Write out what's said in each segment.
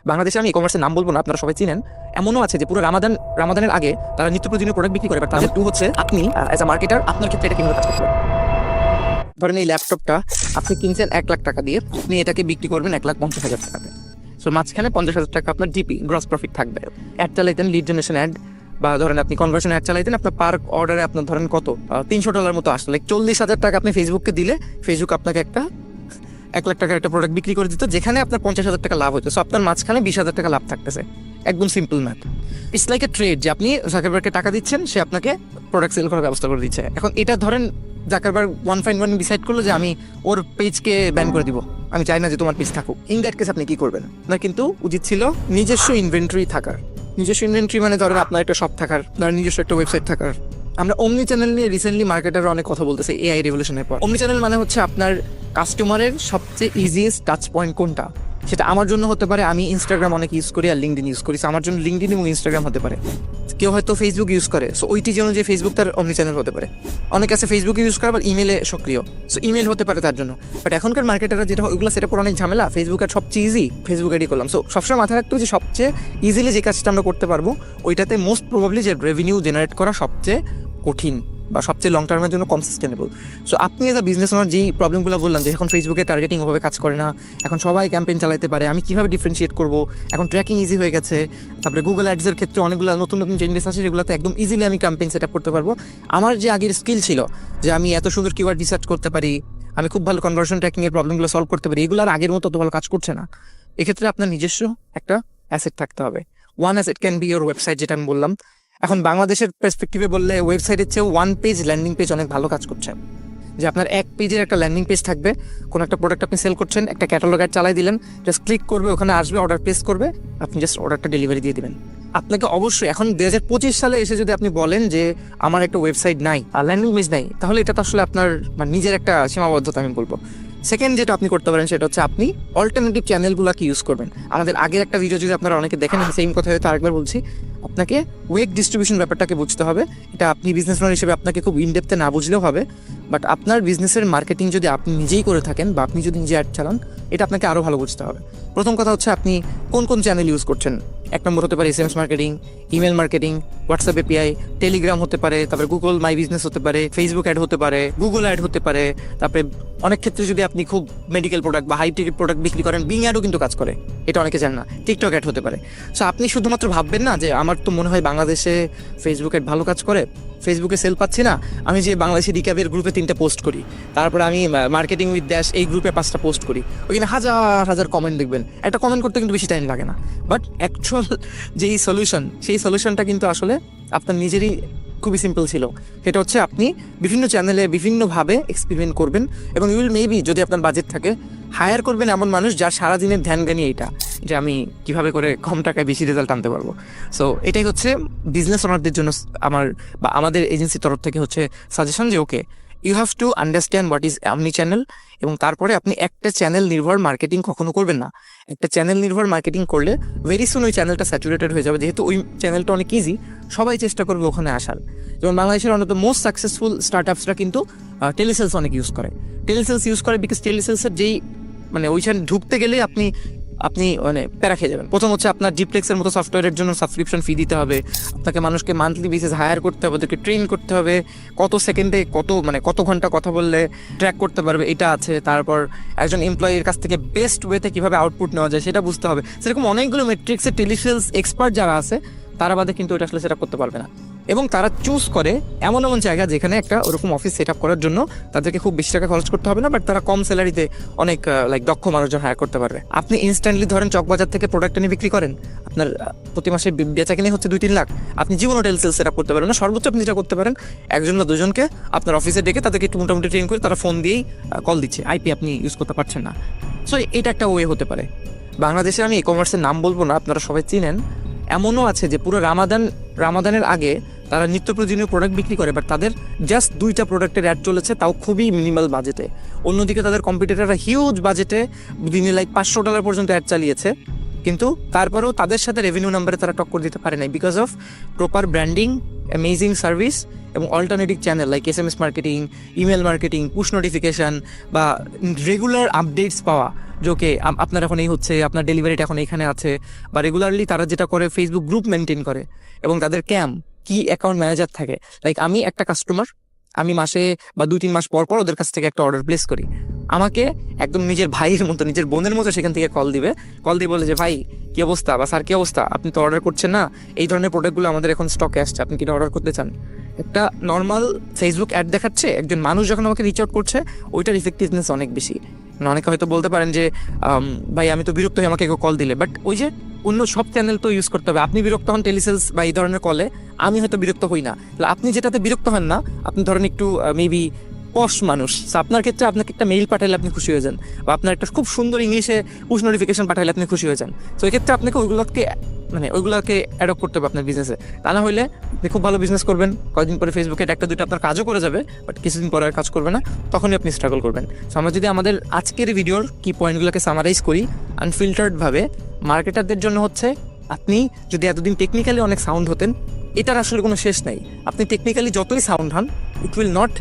বাংলাদেশে আমি ই কমার্সের নাম বলবো না, আপনারা সবাই চিনেন। এমনও আছে যে পুরো রামাদানের আগে তারা নিত্য প্রয়োজনীয় প্রোডাক্ট বিক্রি করে, বাট তাদের টু হচ্ছে আপনি অ্যাজ আ মার্কেটার আপনার ক্ষেত্রে এটা কিভাবে কাজ করতে পারেন। ধরেন এই ল্যাপটপটা আপনি কিনছেন 1 লাখ টাকা দিয়ে, আপনি এটাকে বিক্রি করবেন 1,50,000 টাকাতে। সো মাঝখানে 50,000 টাকা আপনার জিপি গ্রস প্রফিট থাকবে। অ্যাড চালাইতেন, লিড জেনারেশন অ্যাড, বা ধরেন আপনি কনভার্সন অ্যাড চালাইতেন, আপনার পার অর্ডারে আপনার ধরেন কত $300 মতো আসলো, 40,000 টাকা আপনি ফেসবুককে দিলে ফেসবুক আপনাকে একটা 1 লাখ টাকার একটা প্রোডাক্ট বিক্রি করে দিত, যেখানে আপনার 50,000 টাকা লাভ হতো। সো আপনার মাঝখানে 20,000 টাকা লাভ থাকতেছে। একদম simple math. It's like a trade, যে আপনি জাকারবার্গকে টাকা দিচ্ছেন, সে আপনাকে প্রোডাক্ট সেল করার ব্যবস্থা করে দিচ্ছে। এখন এটা ধরেন জাকারবার্গ ওয়ান ডিসাইড করলো যে আমি ওর পেজকে ব্যান করে দিব, আমি চাই না যে তোমার পেজ থাকুক। ইন দ্যাট কেস আপনি কি করবেন? না, কিন্তু উচিত ছিল নিজস্ব ইনভেন্টরি থাকার। নিজস্ব ইনভেন্টরি মানে ধরেন আপনার একটা শপ থাকার, ধরেন নিজস্ব একটা ওয়েবসাইট থাকার। আমরা অমনি চ্যানেল নিয়ে রিসেন্টলি মার্কেটাররা অনেক কথা বলতেছে এআই রেভলিউশনের পর। অমনি চ্যানেল মানে হচ্ছে আপনার কাস্টমারের সবচেয়ে ইজিয়েস্ট টাচ পয়েন্ট কোনটা, সেটা আমার জন্য হতে পারে আমি ইনস্টাগ্রাম অনেক ইউজ করি আর লিঙ্কডিন ইউজ করি, আমার জন্য লিঙ্কডিন এবং ইনস্টাগ্রাম হতে পারে। কেউ হয়তো ফেসবুক ইউজ করে, সো ওইটি জন্য যে ফেসবুক তার অমনি চ্যানেল হতে পারে। অনেক আছে ফেসবুক ইউজ করে আবার ইমেলে সক্রিয়, সো ইমেল হতে পারে তার জন্য। বাট এখনকার মার্কেটাররা যেটা ওইগুলো সেটা করে অনেক ঝামেলা, ফেসবুক আর সবচেয়ে ইজি, ফেসবুক এডি করলাম। সো সবসময় মাথায় রাখতে হবে যে সবচেয়ে ইজিলি যে কাজটা আমরা করতে পারবো ওইটাতে মোস্ট প্রবাবলি যে রেভিনিউ জেনারেট করা সবচেয়ে কঠিন বা সবচেয়ে লং টার্মের জন্য কম সাস্টেনেবল। সো আপনি এজ আ বিজনেস ওনার যেই প্রবলেমগুলো বললাম, যে এখন ফেসবুকে টার্গেটিং ওভাবে কাজ করে না, এখন সবাই ক্যাম্পেইন চালাতে পারে, আমি কীভাবে ডিফারেন্সিয়েট করবো, এখন ট্র্যাকিং ইজি হয়ে গেছে, তারপরে গুগল অ্যাডসের ক্ষেত্রে অনেকগুলো নতুন নতুন চেঞ্জেস আছে, যেগুলোতে একদম ইজিলি আমি ক্যাম্পেইন সেট আপ করতে পারবো। আমার যে আগের স্কিল ছিল যে আমি এত সুন্দর কিওয়ার্ড রিসার্চ করতে পারি, আমি খুব ভালো কনভার্সন ট্র্যাকিংয়ের প্রবলেমগুলো সলভ করতে পারি, এগুলো আর আগের মতো অত ভালো কাজ করছে না। এক্ষেত্রে আপনার নিজস্ব একটা অ্যাসেট থাকতে হবে। One asset can be your website, যেটা আমি বললাম। এখন বাংলাদেশের পার্সপেক্টিভে বললে ওয়েবসাইটের চেয়ে ওয়ান পেজ ল্যান্ডিং পেজ অনেক ভালো কাজ করছে। যে আপনার এক পেজের একটা ল্যান্ডিং পেজ থাকবে, কোনো একটা প্রোডাক্ট আপনি সেল করছেন, একটা ক্যাটালগ অ্যাড চালাই দিলেন, জাস্ট ক্লিক করবে, ওখানে আসবে, অর্ডার প্লেস করবে, আপনি জাস্ট অর্ডারটা ডেলিভারি দিয়ে দিবেন। আপনাকে অবশ্যই এখন 2025 সালে এসে যদি আপনি বলেন যে আমার একটা ওয়েবসাইট নাই আর ল্যান্ডিং পেজ নাই, তাহলে এটা তো আসলে আপনার মানে নিজের একটা সীমাবদ্ধতা আমি বলবো। সেকেন্ড যেটা আপনি করতে পারেন সেটা হচ্ছে আপনি অল্টারনেটিভ চ্যানেলগুলোকে ইউজ করবেন। আমাদের আগের একটা ভিডিও যদি আপনারা অনেকে দেখেন, সেম কথা হয়তো আরেকবার বলছি, আপনাকে ওয়েব ডিস্ট্রিবিউশন ব্যাপারটাকে বুঝতে হবে। এটা আপনি বিজনেসম্যান হিসেবে আপনাকে খুব ইনডেপথে না বুঝলেও হবে, বাট আপনার বিজনেসের মার্কেটিং যদি আপনি নিজেই করে থাকেন বা আপনি যদি নিজে অ্যাড চালান, এটা আপনাকে আরও ভালো বুঝতে হবে। প্রথম কথা হচ্ছে আপনি কোন কোন চ্যানেল ইউজ করছেন। 1 নম্বর হতে পারে SMS marketing, email marketing, WhatsApp API, Telegram হতে পারে, তারপরে গুগল মাই বিজনেস হতে পারে, ফেসবুক অ্যাড হতে পারে, গুগল অ্যাড হতে পারে, তারপরে অনেক ক্ষেত্রে যদি আপনি খুব মেডিকেল প্রোডাক্ট বা হাই টিকেট প্রোডাক্ট বিক্রি করেন, বিং অ্যাডও কিন্তু কাজ করে, এটা অনেকে জান না, টিকটক অ্যাড হতে পারে। সো আপনি শুধুমাত্র ভাববেন না যে আমার তো মনে হয় বাংলাদেশে ফেসবুক অ্যাড ভালো কাজ করে, ফেসবুকে সেল পাচ্ছি না, আমি যে বাংলাদেশি রিক্যাপের গ্রুপে 3টা পোস্ট করি, তারপরে আমি মার্কেটিং উইথ ড্যাশ এই গ্রুপে 5টা পোস্ট করি, ওইখানে হাজার হাজার কমেন্ট দেখবেন। একটা কমেন্ট করতে কিন্তু বেশি টাইম লাগে না, বাট অ্যাকচুয়াল যেই সলিউশন, সেই সলিউশনটা কিন্তু আসলে আপনার নিজেরই খুবই সিম্পল ছিল। সেটা হচ্ছে আপনি বিভিন্ন চ্যানেলে বিভিন্নভাবে এক্সপেরিমেন্ট করবেন এবং ইউ উইল মেবি, যদি আপনার বাজেট থাকে, হায়ার করবেন এমন মানুষ যার সারাদিনের ধ্যান জ্ঞানী এইটা, যে আমি কিভাবে করে কম টাকায় বেশি রেজাল্ট আনতে পারবো। সো এটাই হচ্ছে বিজনেস ওনারদের জন্য আমার বা আমাদের এজেন্সির তরফ থেকে হচ্ছে সাজেশন, যে okay you have to understand what is omni channel, এবং তারপরে আপনি একটা চ্যানেল নির্ভর মার্কেটিং কখনো করবেন না। একটা চ্যানেল নির্ভর মার্কেটিং করলে ভেরি সুন ওই চ্যানেলটা স্যাচুরেটেড হয়ে যাবে, যেহেতু ওই চ্যানেলটা অনেক ইজি, সবাই চেষ্টা করবে ওখানে আসার। যেমন বাংলাদেশের অন্যতম মোস্ট সাকসেসফুল স্টার্টআপসরা কিন্তু টেলিসেলস অনেক ইউজ করে। টেলিসেলস ইউজ করে বিকজ টেলিসেলসের যেই মানে ওইখানে ঢুকতে গেলে আপনি মানে প্যারা খেয়ে যাবেন। প্রথম হচ্ছে আপনার জিপ্লেক্সের মতো সফটওয়্যারের জন্য সাবস্ক্রিপশন ফি দিতে হবে, আপনাকে মানুষকে মান্থলি বেসিস হায়ার করতে হবে, ওদেরকে ট্রেন করতে হবে, কত সেকেন্ডে কত ঘন্টা কথা বললে ট্র্যাক করতে পারবে এটা আছে, তারপর একজন এমপ্লয়ির কাছ থেকে বেস্ট ওয়েতে কীভাবে আউটপুট নেওয়া যায় সেটা বুঝতে হবে। সেরকম অনেকগুলো মেট্রিক্সের টেলিসেলস এক্সপার্ট যারা আছে তারা বাদে কিন্তু ওটা আসলে সেট আপ করতে পারবে না, এবং তারা চুজ করে এমন এমন জায়গা যেখানে একটা ওরকম অফিস সেট আপ করার জন্য তাদেরকে খুব বেশি টাকা খরচ করতে হবে না, বাট তারা কম স্যালারিতে অনেক দক্ষ মানুষজন হায়ার করতে পারবে। আপনি ইনস্ট্যান্টলি ধরেন চকবাজার থেকে প্রোডাক্ট এনে বিক্রি করেন, আপনার প্রতি মাসে বেচা কিনে হচ্ছে 2-3 লাখ, আপনি জীবনও টেলিসেলস সেট আপ করতে পারবেন না। সর্বোচ্চ আপনি যেটা করতে পারেন, একজন বা দুজনকে আপনার অফিসে ডেকে তাদেরকে একটু মোটামুটি ট্রেন করে তারা ফোন দিয়েই কল দিচ্ছে, আইপি আপনি ইউজ করতে পারছেন না। সো এটা একটা ওয়ে হতে পারে। বাংলাদেশে আমি ই কমার্সের নাম বলবো না, আপনারা সবাই চিনেন। এমনও আছে যে পুরো রামাদানের আগে তারা নিত্য প্রয়োজনীয় প্রোডাক্ট বিক্রি করে, বাট তাদের জাস্ট 2টা প্রোডাক্টের অ্যাড চলেছে, তাও খুবই মিনিমাল বাজেটে। অন্যদিকে তাদের কম্পিটিটররা হিউজ বাজেটে দিনে $500 পর্যন্ত অ্যাড চালিয়েছে, কিন্তু তারপরেও তাদের সাথে রেভিনিউ নাম্বারে তারা টক্কর দিতে পারে নাই because of proper branding, amazing service এবং alternative channel like SMS marketing, email marketing, push notification বা রেগুলার আপডেটস পাওয়া, যে আপনার এখন এই হচ্ছে, আপনার ডেলিভারিটা এখন এখানে আছে, বা রেগুলারলি তারা যেটা করে ফেসবুক গ্রুপ মেনটেন করে এবং তাদের কি অ্যাকাউন্ট ম্যানেজার থাকে। লাইক আমি একটা কাস্টমার, আমি মাসে বা 2-3 মাস পর পর ওদের কাছ থেকে একটা অর্ডার প্লেস করি, আমাকে একদম নিজের ভাইয়ের মতো, নিজের বোনের মতো সেখান থেকে কল দিয়ে বলে যে ভাই কী অবস্থা, বা স্যার কী অবস্থা, আপনি তো অর্ডার করছেন না, এই ধরনের প্রোডাক্টগুলো আমাদের এখন স্টকে আসছে, আপনি কি অর্ডার করতে চান। একটা নর্মাল ফেসবুক অ্যাড দেখাচ্ছে, একজন মানুষ যখন আমাকে রিচ আউট করছে, ওইটার ইফেক্টিভনেস অনেক বেশি। অনেকে হয়তো বলতে পারেন যে ভাই আমি তো বিরক্ত হয়ে আমাকে কেউ কল দিলে, বাট ওই যে অন্য সব চ্যানেল তো ইউজ করতে হবে। আপনি বিরক্ত হন টেলিসেলস বা এই ধরনের কলে, আমি হয়তো বিরক্ত হই না। আপনি যেটাতে বিরক্ত হন না, আপনি ধরেন একটু মেবি পশ মানুষ, আপনার ক্ষেত্রে আপনাকে একটা মেইল পাঠালে আপনি খুশি হয়ে যান, বা আপনার একটা খুব সুন্দর ইংলিশে পুশ নোটিফিকেশন পাঠালে আপনি খুশি হয়ে যান। তো এক্ষেত্রে আপনাকে ওইগুলোকে অ্যাডপ্ট করতে হবে আপনার বিজনেসে। তা না হলে আপনি খুব ভালো বিজনেস করবেন, কয়েকদিন পরে ফেসবুকে 1-2টা আপনার কাজও করে যাবে, বাট কিছুদিন পরে আর কাজ করবে না, তখনই আপনি স্ট্রাগল করবেন। সো আমরা যদি আমাদের আজকের ভিডিওর কি পয়েন্টগুলোকে সামারাইজ করি আনফিল্টার্ডভাবে, মার্কেটারদের জন্য হচ্ছে, আপনি যদি এতদিন টেকনিক্যালি অনেক সাউন্ড হতেন, এটার আসলে কোনো শেষ নেই। আপনি টেকনিক্যালি যতই সাউন্ড হন, ইট উইল নট,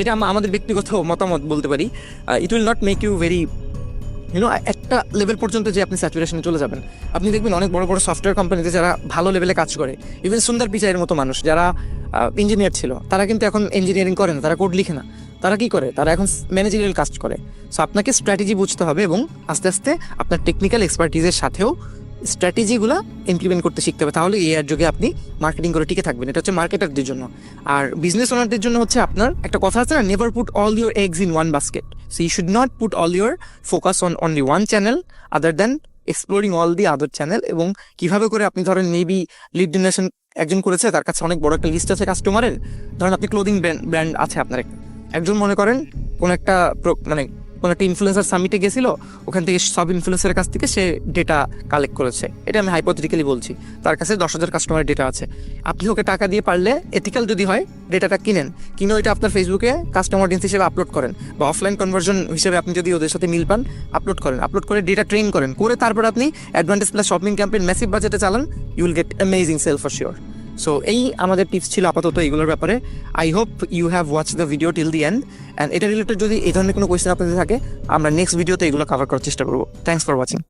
এটা আমাদের ব্যক্তিগত মতামত বলতে পারি, it will not make you very একটা লেভেল পর্যন্ত যে আপনি স্যাচুরেশনে চলে যাবেন। আপনি দেখবেন অনেক বড় বড় সফটওয়্যার কোম্পানিতে যারা ভালো লেভেলে কাজ করে, ইভেন সুন্দর পিচাইয়ের মতো মানুষ যারা ইঞ্জিনিয়ার ছিল, তারা কিন্তু এখন ইঞ্জিনিয়ারিং করে না, তারা কোড লিখে না, তারা কি করে, তারা এখন ম্যানেজারিয়াল কাজ করে। সো আপনাকে স্ট্র্যাটেজি বুঝতে হবে এবং আস্তে আস্তে আপনার টেকনিক্যাল এক্সপার্টিজের সাথেও স্ট্র্যাটেজিগুলো ইমপ্লিমেন্ট করতে শিখতে হবে, তাহলে এই যুগে আপনি মার্কেটিং করে টিকে থাকবেন। এটা হচ্ছে মার্কেটারদের জন্য। আর বিজনেস ওনারদের জন্য হচ্ছে, আপনার একটা কথা আছে না, never put all your eggs in one basket. So you should not put all your focus on only one channel other than exploring all the other channel. এবং কিভাবে করে আপনি ধরেন মেবি লিড জেনারেশন একজন করেছে, তার কাছে অনেক বড় একটা লিস্ট আছে কাস্টমারের, ধরেন আপনি ক্লোদিং ব্র্যান্ড আছে আপনার একজন মনে করেন কোনো একটা ইনফ্লুয়েন্সার সামিটে গেছিল, ওখান থেকে সব ইনফ্লুয়েন্সারের কাছ থেকে সে ডেটা কালেক্ট করেছে, এটা আমি হাইপোথেটিক্যালি বলছি, তার কাছে 10,000 কাস্টমারের ডেটা আছে। আপনি ওকে টাকা দিয়ে পারলে এথিক্যাল যদি হয় ডেটাটা কিনে ওইটা আপনার ফেসবুকে কাস্টমার অডিয়েন্স হিসেবে আপলোড করেন, বা অফলাইন কনভার্জন হিসেবে আপনি যদি ওদের সাথে মিল পান, আপলোড করে ডেটা ট্রেন করে তারপর আপনি advantage plus shopping campaign massive বাজেটে চালান, you will get amazing sale for sure. So এই আমাদের টিপস ছিল আপাতত এইগুলোর ব্যাপারে। I hope you have watch the video till the end, and এটা রিলেটেড যদি এই ধরনের কোনো কোয়েশ্চেন আপনাদের থাকে, আমরা নেক্সট ভিডিওতে এগুলো কভার করার চেষ্টা করবো। Thanks for watching.